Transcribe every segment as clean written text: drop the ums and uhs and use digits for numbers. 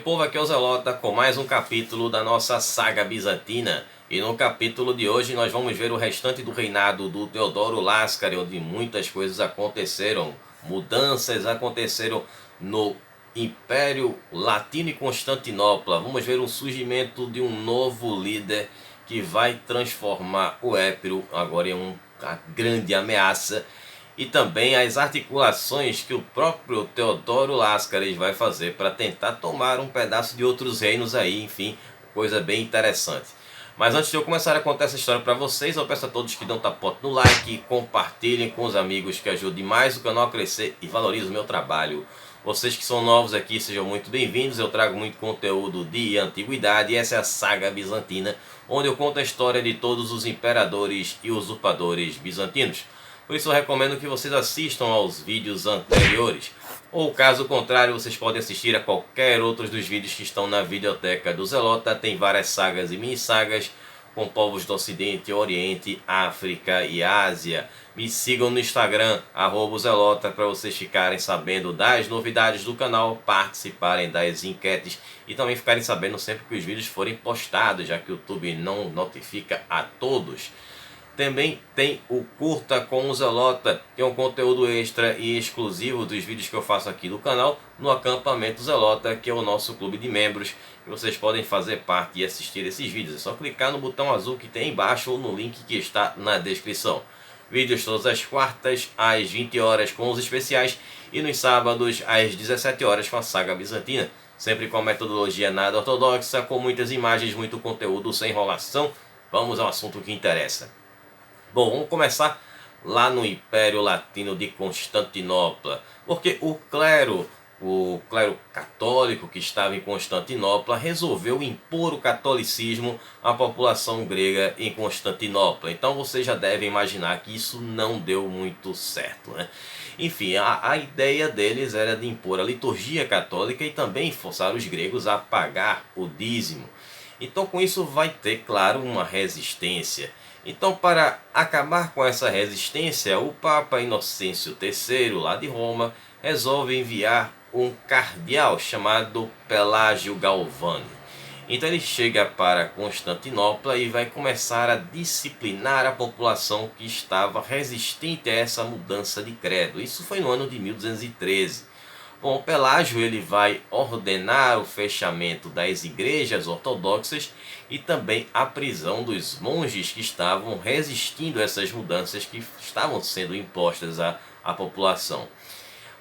povo, aqui é o Zelota com mais um capítulo da nossa saga bizantina. E no capítulo de hoje nós vamos ver o restante do reinado do Teodoro Láscaris, onde muitas coisas aconteceram. Mudanças aconteceram no Império Latino e Constantinopla. Vamos ver o surgimento de um novo líder que vai transformar o Épiro agora em uma grande ameaça. E também as articulações que o próprio Teodoro Láscaris vai fazer para tentar tomar um pedaço de outros reinos aí, enfim, coisa bem interessante. Mas antes de eu começar a contar essa história para vocês, eu peço a todos que dão tapote no like, compartilhem com os amigos, que ajude mais o canal a crescer e valorizem o meu trabalho. Vocês que são novos aqui, sejam muito bem-vindos. Eu trago muito conteúdo de antiguidade e essa é a saga bizantina, onde eu conto a história de todos os imperadores e usurpadores bizantinos. Por isso eu recomendo que vocês assistam aos vídeos anteriores, ou caso contrário vocês podem assistir a qualquer outro dos vídeos que estão na videoteca do Zelota. Tem várias sagas e mini sagas com povos do Ocidente, Oriente, África e Ásia. Me sigam no Instagram, @Zelota, para vocês ficarem sabendo das novidades do canal, participarem das enquetes e também ficarem sabendo sempre que os vídeos forem postados, já que o YouTube não notifica a todos. Também tem o Curta com o Zelota, que é um conteúdo extra e exclusivo dos vídeos que eu faço aqui no canal, no Acampamento Zelota, que é o nosso clube de membros. E vocês podem fazer parte e assistir esses vídeos. É só clicar no botão azul que tem embaixo ou no link que está na descrição. Vídeos todas as quartas às 20 horas com os especiais e nos sábados às 17 horas com a saga bizantina. Sempre com a metodologia nada ortodoxa, com muitas imagens, muito conteúdo sem enrolação. Vamos ao assunto que interessa. Bom, vamos começar lá no Império Latino de Constantinopla, porque o clero católico que estava em Constantinopla resolveu impor o catolicismo à população grega em Constantinopla. Então você já deve imaginar que isso não deu muito certo, né? Enfim, a ideia deles era de impor a liturgia católica e também forçar os gregos a pagar o dízimo. Então com isso vai ter, claro, uma resistência. Então, para acabar com essa resistência, o Papa Inocêncio III, lá de Roma, resolve enviar um cardeal chamado Pelágio Galvani. Então ele chega para Constantinopla e vai começar a disciplinar a população que estava resistente a essa mudança de credo. Isso foi no ano de 1213. Bom, Pelágio ele vai ordenar o fechamento das igrejas ortodoxas e também a prisão dos monges que estavam resistindo a essas mudanças que estavam sendo impostas à população.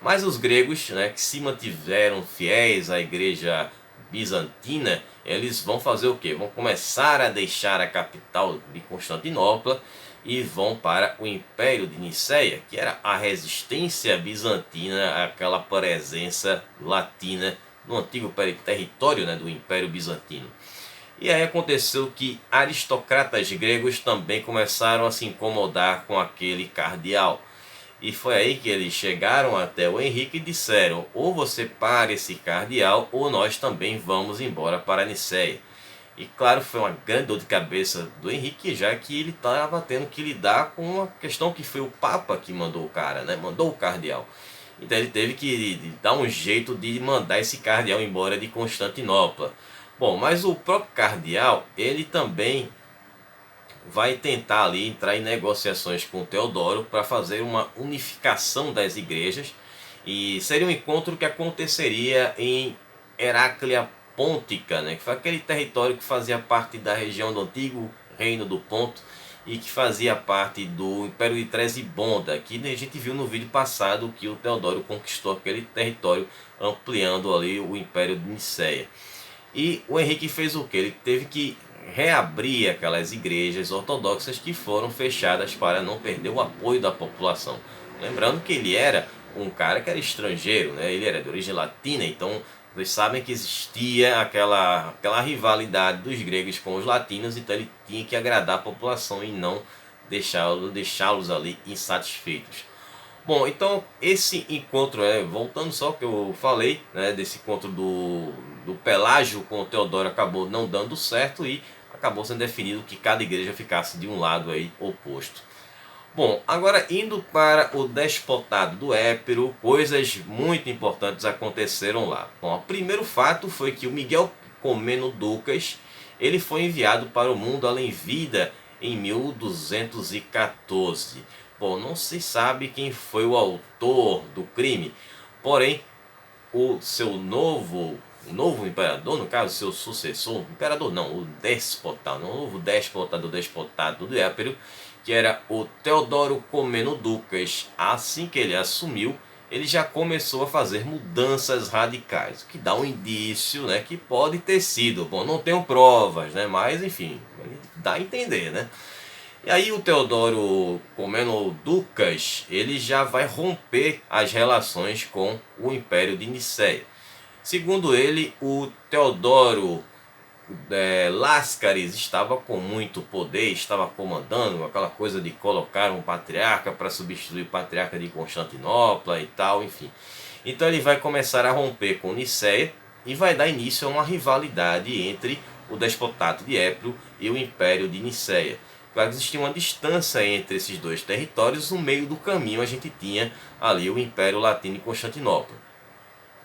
Mas os gregos, né, que se mantiveram fiéis à igreja bizantina, eles vão fazer o quê? Vão começar a deixar a capital de Constantinopla e vão para o Império de Niceia, que era a resistência bizantina àquela presença latina no antigo território, né, do Império Bizantino. E aí aconteceu que aristocratas gregos também começaram a se incomodar com aquele cardeal. E foi aí que eles chegaram até o Henrique e disseram: ou você para esse cardeal, ou nós também vamos embora para Niceia. E claro, foi uma grande dor de cabeça do Henrique, já que ele estava tendo que lidar com uma questão que foi o Papa que mandou o cara, né? Mandou o cardeal. Então ele teve que dar um jeito de mandar esse cardeal embora de Constantinopla. Bom, mas o próprio cardeal, ele também vai tentar ali entrar em negociações com o Teodoro para fazer uma unificação das igrejas. E seria um encontro que aconteceria em Heráclea Pôntica, né, que foi aquele território que fazia parte da região do antigo Reino do Ponto e que fazia parte do Império de Tresibonda, que a gente viu no vídeo passado que o Teodoro conquistou aquele território, ampliando ali o Império de Niceia. E o Henrique fez o que? Ele teve que reabrir aquelas igrejas ortodoxas que foram fechadas para não perder o apoio da população. Lembrando que ele era um cara que era estrangeiro, né? Ele era de origem latina, então vocês sabem que existia aquela rivalidade dos gregos com os latinos, então ele tinha que agradar a população e não deixá-los ali insatisfeitos. Bom, então esse encontro, voltando só ao que eu falei, né, desse encontro do Pelágio com o Teodoro acabou não dando certo e acabou sendo definido que cada igreja ficasse de um lado aí oposto. Bom, agora indo para o despotado do Épiro, coisas muito importantes aconteceram lá. Bom, o primeiro fato foi que o Miguel Comneno Ducas, ele foi enviado para o mundo além-vida em 1214. Bom, não se sabe quem foi o autor do crime, porém o seu novo imperador, no caso seu sucessor, imperador não, o despotado, o novo despotado do Épiro, que era o Teodoro Comneno Ducas. Assim que ele assumiu, ele já começou a fazer mudanças radicais, o que dá um indício, né, que pode ter sido, bom, não tenho provas, né, mas enfim, dá a entender, né. E aí o Teodoro Comneno Ducas, ele já vai romper as relações com o Império de Nicéia. Segundo ele, o Teodoro Láscaris estava com muito poder, estava comandando aquela coisa de colocar um patriarca para substituir o patriarca de Constantinopla e tal, enfim. Então ele vai começar a romper com Nicéia e vai dar início a uma rivalidade entre o despotato de Épiro e o Império de Nicéia. Claro que existia uma distância entre esses dois territórios, no meio do caminho a gente tinha ali o Império Latino e Constantinopla.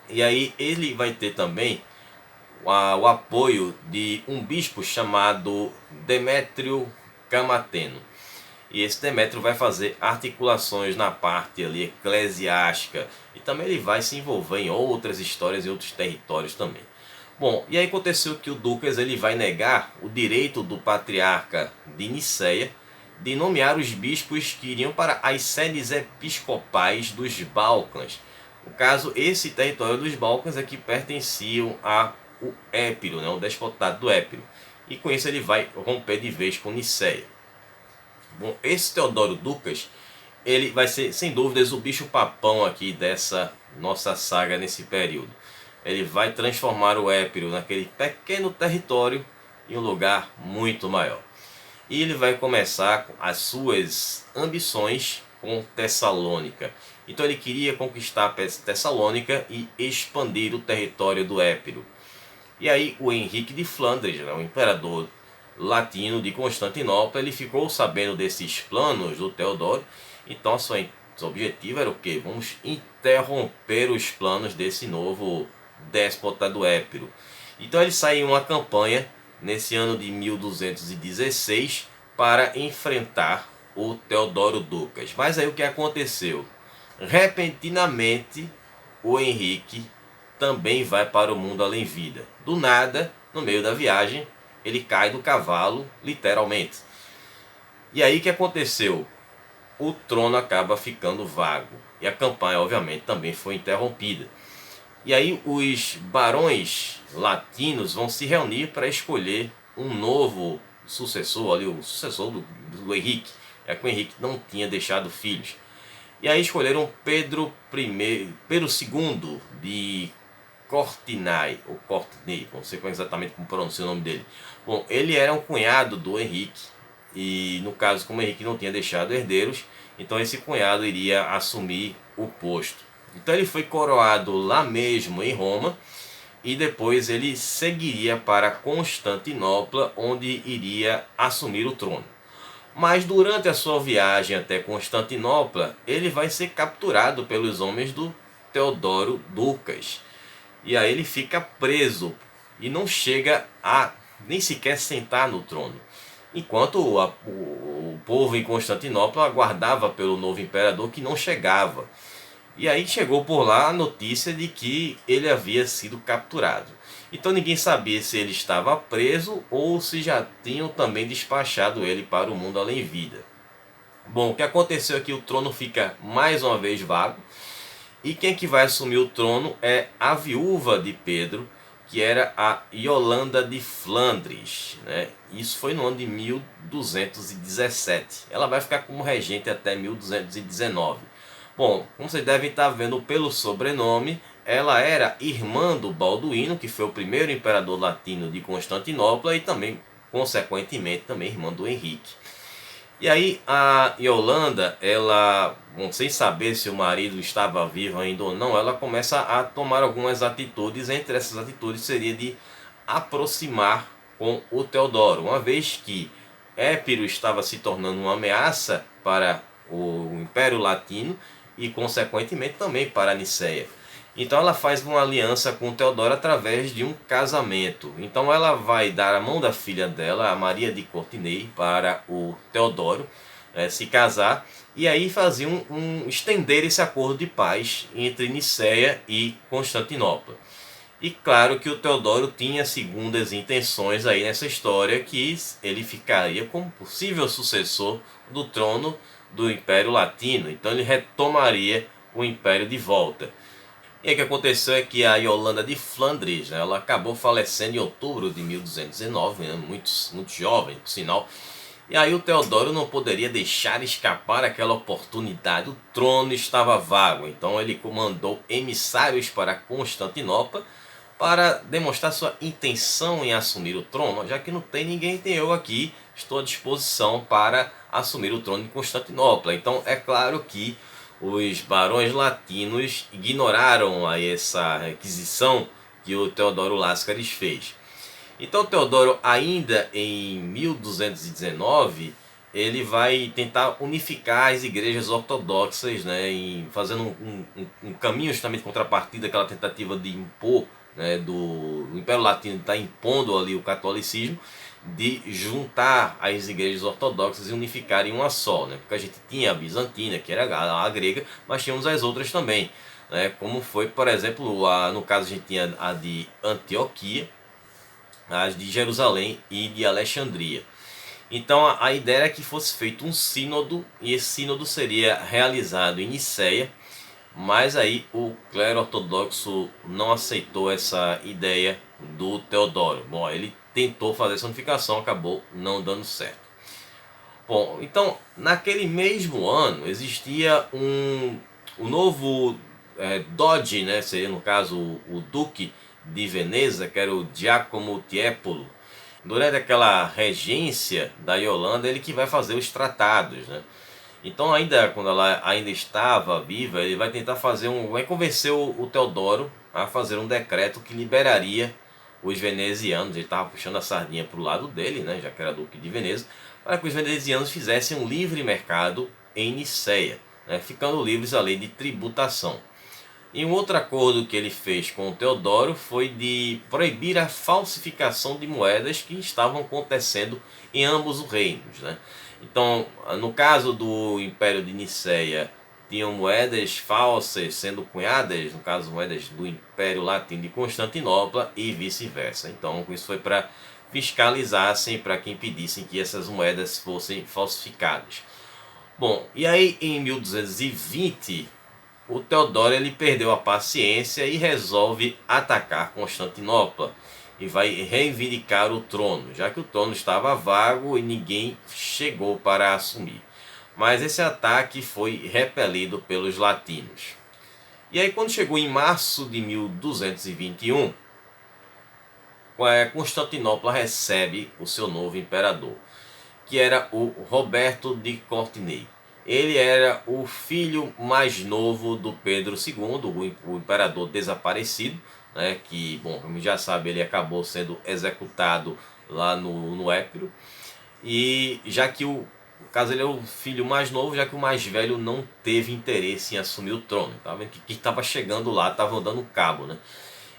E aí ele vai ter também o apoio de um bispo chamado Demétrio Camateno. E esse Demétrio vai fazer articulações na parte ali eclesiástica e também ele vai se envolver em outras histórias e outros territórios também. Bom, e aí aconteceu que o Ducas ele vai negar o direito do patriarca de Nicéia de nomear os bispos que iriam para as sedes episcopais dos Balcãs. No caso, esse território dos Balcãs é que pertenciam ao Épiro, né, o despotado do Épiro. E com isso ele vai romper de vez com Nicéia. Bom, esse Teodoro Ducas, ele vai ser, sem dúvidas, o bicho papão aqui dessa nossa saga nesse período. Ele vai transformar o Épiro naquele pequeno território em um lugar muito maior. E ele vai começar as suas ambições com Tessalônica. Então ele queria conquistar Tessalônica e expandir o território do Épiro. E aí o Henrique de Flandres, o imperador latino de Constantinopla, ele ficou sabendo desses planos do Teodoro. Então seu objetivo era o quê? Vamos interromper os planos desse novo déspota do Épiro. Então ele sai em uma campanha nesse ano de 1216 para enfrentar o Teodoro Ducas. Mas aí o que aconteceu? Repentinamente o Henrique também vai para o mundo além vida. Do nada, no meio da viagem, ele cai do cavalo, literalmente. E aí o que aconteceu? O trono acaba ficando vago. E a campanha, obviamente, também foi interrompida. E aí os barões latinos vão se reunir para escolher um novo sucessor, ali, o sucessor do Henrique. É que o Henrique não tinha deixado filhos. E aí escolheram Pedro II de Cortinai, ou Courtenay, não sei exatamente como pronuncia o nome dele. Bom, ele era um cunhado do Henrique, e no caso, como o Henrique não tinha deixado herdeiros, então esse cunhado iria assumir o posto. Então ele foi coroado lá mesmo em Roma, e depois ele seguiria para Constantinopla, onde iria assumir o trono. Mas durante a sua viagem até Constantinopla, ele vai ser capturado pelos homens do Teodoro Ducas. E aí ele fica preso e não chega a nem sequer sentar no trono. Enquanto o povo em Constantinopla aguardava pelo novo imperador que não chegava. E aí chegou por lá a notícia de que ele havia sido capturado. Então ninguém sabia se ele estava preso ou se já tinham também despachado ele para o mundo além vida. Bom, o que aconteceu é que o trono fica mais uma vez vago. E quem que vai assumir o trono é a viúva de Pedro, que era a Yolanda de Flandres, né? Isso foi no ano de 1217. Ela vai ficar como regente até 1219. Bom, como vocês devem estar vendo pelo sobrenome, ela era irmã do Balduíno, que foi o primeiro imperador latino de Constantinopla, e também, consequentemente, também irmã do Henrique. E aí a Yolanda, ela, bom, sem saber se o marido estava vivo ainda ou não, ela começa a tomar algumas atitudes. Entre essas atitudes seria de aproximar com o Teodoro, uma vez que Épiro estava se tornando uma ameaça para o Império Latino e consequentemente também para Nicéia. Então ela faz uma aliança com Teodoro através de um casamento. Então ela vai dar a mão da filha dela, a Maria de Courtenay, para o Teodoro se casar, e aí fazer estender esse acordo de paz entre Nicéia e Constantinopla. E claro que o Teodoro tinha segundas intenções aí nessa história, que ele ficaria como possível sucessor do trono do Império Latino. Então ele retomaria o Império de volta. E o que aconteceu é que a Yolanda de Flandres, né, ela acabou falecendo em outubro de 1219, né, muito jovem, por sinal. E aí o Teodoro não poderia deixar escapar aquela oportunidade. O trono estava vago, então ele comandou emissários para Constantinopla para demonstrar sua intenção em assumir o trono. Já que não tem ninguém, tem eu aqui, estou à disposição para assumir o trono de Constantinopla. Então é claro que os barões latinos ignoraram aí essa requisição que o Teodoro Láscaris fez. Então Teodoro, ainda em 1219, ele vai tentar unificar as igrejas ortodoxas, né, fazendo um caminho justamente contrapartida àquela tentativa de impor, né, do Império Latino está impondo ali o catolicismo, de juntar as igrejas ortodoxas e unificar em uma só, né? Porque a gente tinha a bizantina, que era a grega, mas tínhamos as outras também, né? Como foi, por exemplo, no caso a gente tinha a de Antioquia, as de Jerusalém e de Alexandria. Então a ideia era que fosse feito um sínodo, e esse sínodo seria realizado em Nicéia, mas aí o clero ortodoxo não aceitou essa ideia do Teodoro. Bom, ele tentou fazer essa unificação, acabou não dando certo. Bom, então naquele mesmo ano existia um novo Doge, né, seria no caso o Duque de Veneza, que era o Giacomo Tiepolo. Durante aquela regência da Yolanda, ele que vai fazer os tratados, né? Então ainda quando ela ainda estava viva, ele vai tentar fazer vai convencer o Teodoro a fazer um decreto que liberaria os venezianos. Ele estava puxando a sardinha para o lado dele, né, já que era Duque de Veneza, para que os venezianos fizessem um livre mercado em Nicéia, né, ficando livres a lei de tributação. E um outro acordo que ele fez com o Teodoro foi de proibir a falsificação de moedas que estavam acontecendo em ambos os reinos, né? Então, no caso do Império de Nicéia, tinham moedas falsas sendo cunhadas, no caso moedas do Império Latino de Constantinopla e vice-versa. Então, isso foi para fiscalizassem, para que impedissem que essas moedas fossem falsificadas. Bom, e aí em 1220, o Teodoro ele perdeu a paciência e resolve atacar Constantinopla e vai reivindicar o trono, já que o trono estava vago e ninguém chegou para assumir. Mas esse ataque foi repelido pelos latinos. E aí quando chegou em março de 1221, Constantinopla recebe o seu novo imperador, que era o Roberto de Courtenay. Ele era o filho mais novo do Pedro II, o imperador desaparecido, né, que, bom, como já sabe, ele acabou sendo executado lá no Épiro. E já que no caso ele é o filho mais novo, já que o mais velho não teve interesse em assumir o trono. Tá vendo que estava chegando lá, estava dando cabo, né?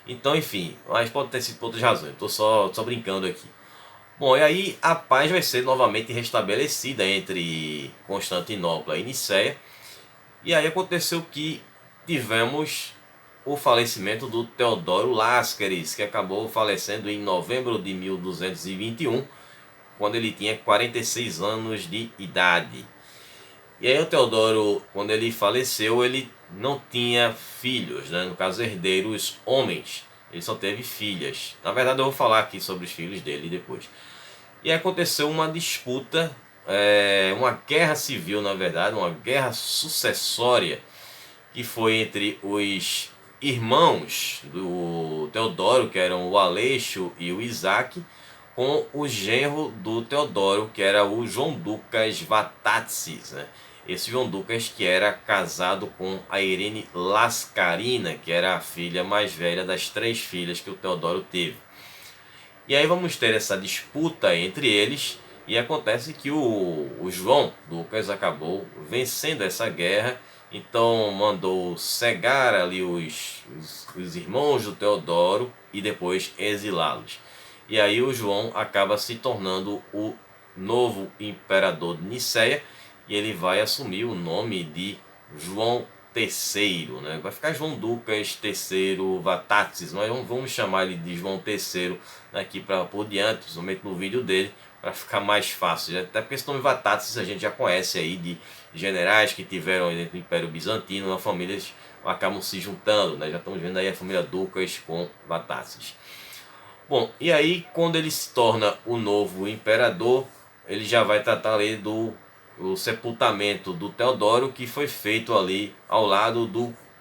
Então, enfim, mas pode ter sido por outras razões. Estou só brincando aqui. Bom, e aí a paz vai ser novamente restabelecida entre Constantinopla e Nicéia. E aí aconteceu que tivemos o falecimento do Teodoro Láscaris, que acabou falecendo em novembro de 1221, quando ele tinha 46 anos de idade. E aí o Teodoro, quando ele faleceu, ele não tinha filhos, né? No caso, herdeiros homens. Ele só teve filhas. Na verdade, eu vou falar aqui sobre os filhos dele depois. E aconteceu uma disputa, uma guerra civil, na verdade, uma guerra sucessória, que foi entre os irmãos do Teodoro, que eram o Aleixo e o Isaac, com o genro do Teodoro, que era o João Ducas Vatatzes, né? Esse João Ducas que era casado com a Irene Lascarina, que era a filha mais velha das 3 filhas que o Teodoro teve. E aí vamos ter essa disputa entre eles, E acontece que o João Lucas acabou vencendo essa guerra, então mandou cegar ali os irmãos do Teodoro e depois exilá-los. E aí o João acaba se tornando o novo imperador de Nicéia e ele vai assumir o nome de João III, né? Vai ficar João Lucas III Vatatzes, mas vamos chamar ele de João III daqui para por diante, principalmente no vídeo dele, para ficar mais fácil. Até porque esse nome Vatatzes a gente já conhece aí de generais que tiveram aí dentro do Império Bizantino, uma famílias acabam se juntando, né? Já estamos vendo aí a família Ducas com Vatatzes. Bom, e aí quando ele se torna o novo imperador, ele já vai tratar ali do sepultamento do Teodoro, que foi feito ali ao lado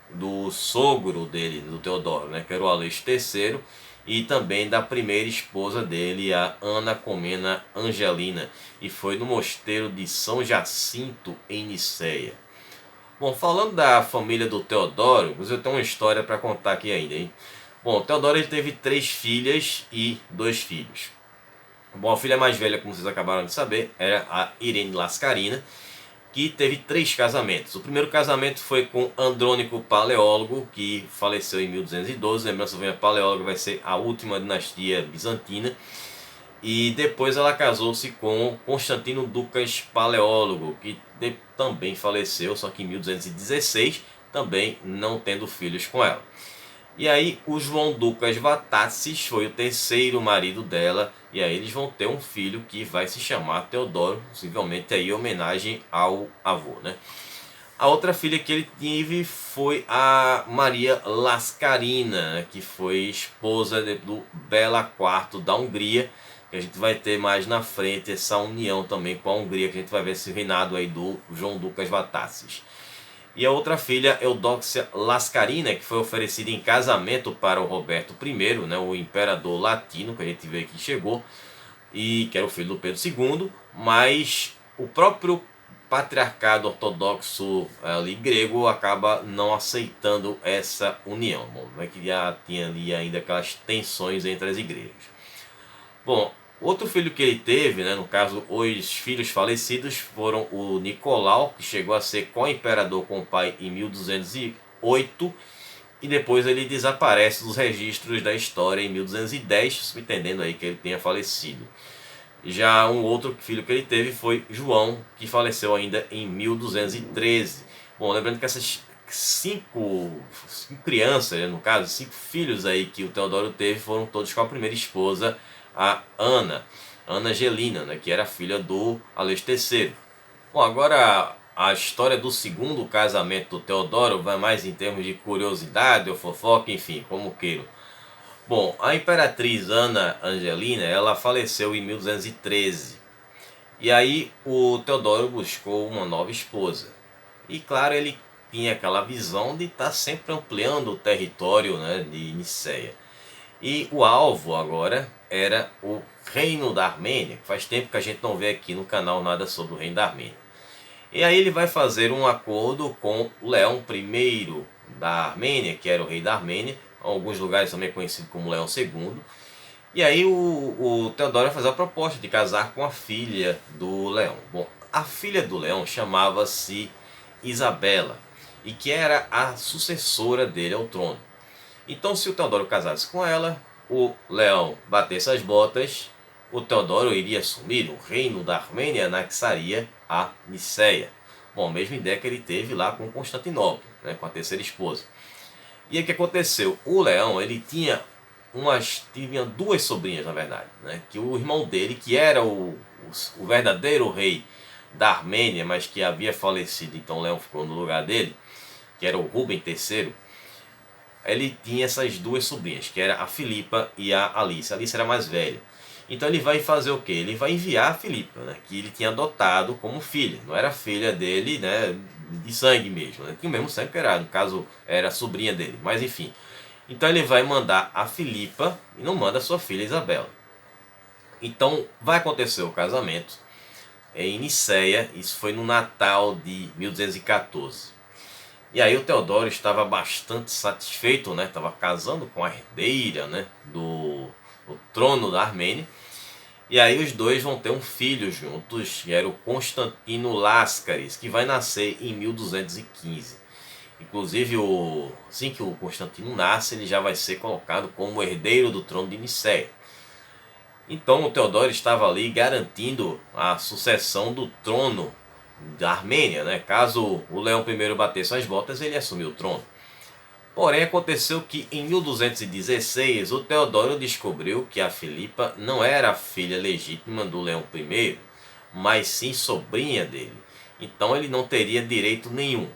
do sogro dele, do Teodoro, né, que era o Aleixo III, e também da primeira esposa dele, a Ana Comnena Angelina, e foi no mosteiro de São Jacinto, em Nicéia. Bom, falando da família do Teodoro, eu tenho uma história para contar aqui ainda, hein? Bom, o Teodoro ele teve 3 filhas e 2 filhos. Bom, a filha mais velha, como vocês acabaram de saber, era a Irene Lascarina, que teve 3 casamentos. O primeiro casamento foi com Andrônico Paleólogo, que faleceu em 1212. Lembrança, Paleólogo vai ser a última dinastia bizantina. E depois ela casou-se com Constantino Ducas Paleólogo, que também faleceu, só que em 1216, também não tendo filhos com ela. E aí o João Ducas Vatatzes foi o terceiro marido dela, e aí eles vão ter um filho que vai se chamar Teodoro, possivelmente aí em homenagem ao avô, né? A outra filha que ele teve foi a Maria Lascarina, que foi esposa do Bela IV da Hungria, que a gente vai ter mais na frente essa união também com a Hungria, que a gente vai ver esse reinado aí do João Ducas Vatatzes. E a outra filha, Eudóxia Lascarina, que foi oferecida em casamento para o Roberto I, né, o imperador latino, que a gente vê que chegou, e que era o filho do Pedro II, mas o próprio patriarcado ortodoxo ali grego acaba não aceitando essa união. Bom, não é que já tinha ali ainda aquelas tensões entre as igrejas. Bom, outro filho que ele teve, né, no caso os filhos falecidos, foram o Nicolau, que chegou a ser co-imperador com o pai em 1208, e depois ele desaparece dos registros da história em 1210, subentendendo aí que ele tenha falecido. Já um outro filho que ele teve foi João, que faleceu ainda em 1213. Bom, lembrando que essas cinco crianças, né, no caso, 5 filhos aí que o Teodoro teve, foram todos com a primeira esposa, a Ana Angelina, né, que era filha do Aleixo III. Bom, agora a história do segundo casamento do Teodoro vai mais em termos de curiosidade ou fofoca, enfim, como queiram. Bom, a imperatriz Ana Angelina, ela faleceu em 1213. E aí o Teodoro buscou uma nova esposa. E claro, ele tinha aquela visão de estar sempre ampliando o território, né, de Nicéia. E o alvo agora era o Reino da Armênia. Faz tempo que a gente não vê aqui no canal nada sobre o Reino da Armênia. E aí ele vai fazer um acordo com o Leão I da Armênia, que era o rei da Armênia, em alguns lugares também conhecido como Leão II. E aí o Teodoro vai fazer a proposta de casar com a filha do Leão. Bom, a filha do Leão chamava-se Isabela, e que era a sucessora dele ao trono. Então, se o Teodoro casasse com ela, o Leão batesse as botas, o Teodoro iria assumir o reino da Armênia, anexaria a Nicéia. Bom, a mesma ideia que ele teve lá com Constantinopla, né, com a terceira esposa. E aí o que aconteceu? O Leão, ele tinha duas sobrinhas, na verdade, né, que o irmão dele, que era o verdadeiro rei da Armênia, mas que havia falecido, então o Leão ficou no lugar dele, que era o Rubem III. Ele tinha essas duas sobrinhas, que era a Filipa e a Alice. A Alice era mais velha. Então ele vai fazer o quê? Ele vai enviar a Filipa, né, que ele tinha adotado como filha. Não era filha dele, né, de sangue mesmo. Né? Tinha o mesmo sangue que era, no caso, era a sobrinha dele. Mas enfim. Então ele vai mandar a Filipa e não manda a sua filha Isabela. Então vai acontecer o casamento em Nicéia. Isso foi no Natal de 1214. E aí o Teodoro estava bastante satisfeito, né? Estava casando com a herdeira, né, do trono da Armênia. E aí os dois vão ter um filho juntos, que era o Constantino Láscaris, que vai nascer em 1215. Inclusive, assim que o Constantino nasce, ele já vai ser colocado como herdeiro do trono de Nicéia. Então o Teodoro estava ali garantindo a sucessão do trono da Armênia, né? Caso o Leão I batesse as botas, ele assumiu o trono. Porém, aconteceu que em 1216 o Teodoro descobriu que a Filipa não era a filha legítima do Leão I, mas sim sobrinha dele. Então ele não teria direito nenhum.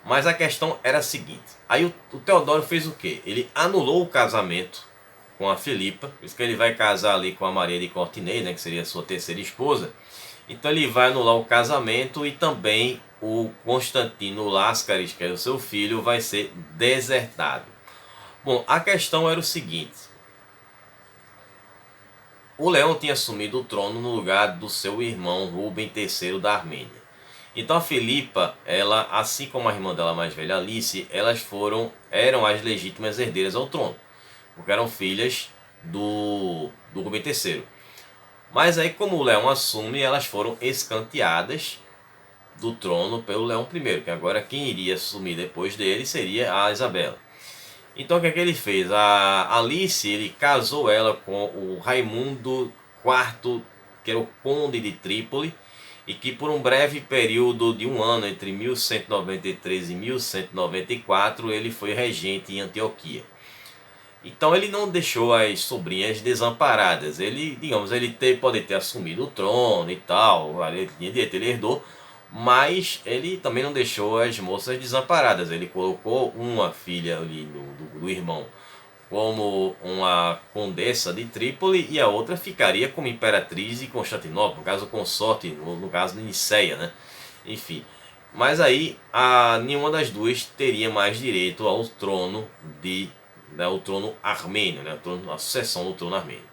Mas a questão era a seguinte: aí o Teodoro fez o quê? Ele anulou o casamento com a Filipa, por isso que ele vai casar ali com a Maria de Cortinei, né, que seria a sua terceira esposa. Então ele vai anular o casamento e também o Constantino Láscaris, que é o seu filho, vai ser desertado. Bom, a questão era o seguinte: o Leão tinha assumido o trono no lugar do seu irmão Rubem III da Armênia. Então a Filipa, ela, assim como a irmã dela mais velha Alice, eram as legítimas herdeiras ao trono, porque eram filhas do Rubem III. Mas aí, como o Leão assume, elas foram escanteadas do trono pelo Leão I, que agora quem iria assumir depois dele seria a Isabela. Então o que é que ele fez? A Alice, ele casou ela com o Raimundo IV, que era o conde de Trípoli, e que por um breve período de um ano, entre 1193 e 1194, ele foi regente em Antioquia. Então ele não deixou as sobrinhas desamparadas. Ele, digamos, pode ter assumido o trono e tal, ele tinha direito, ele herdou, mas ele também não deixou as moças desamparadas. Ele colocou uma filha ali do irmão como uma condessa de Trípoli e a outra ficaria como imperatriz de Constantinopla, no caso consorte, no caso de Nicéia, né? Enfim, mas aí nenhuma das duas teria mais direito ao trono o trono armênio, né? A sucessão do trono armênio.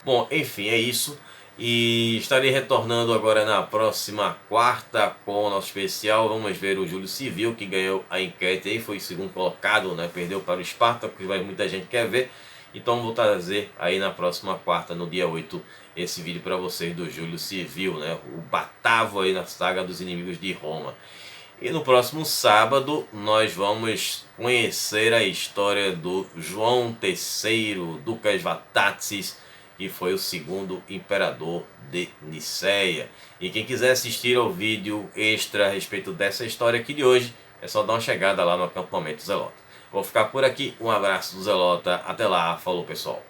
Bom, enfim, é isso. E estarei retornando agora na próxima quarta com o nosso especial. Vamos ver o Júlio Civil, que ganhou a enquete aí, foi segundo colocado, né? Perdeu para o Esparta, que muita gente quer ver. Então vou trazer aí na próxima quarta, no dia 8, esse vídeo para vocês do Júlio Civil, né? O Batavo aí na saga dos inimigos de Roma. E no próximo sábado nós vamos conhecer a história do João III Ducas Vatatzes, que foi o segundo imperador de Nicéia. E quem quiser assistir ao vídeo extra a respeito dessa história aqui de hoje, é só dar uma chegada lá no acampamento Zelota. Vou ficar por aqui, um abraço do Zelota, até lá, falou pessoal.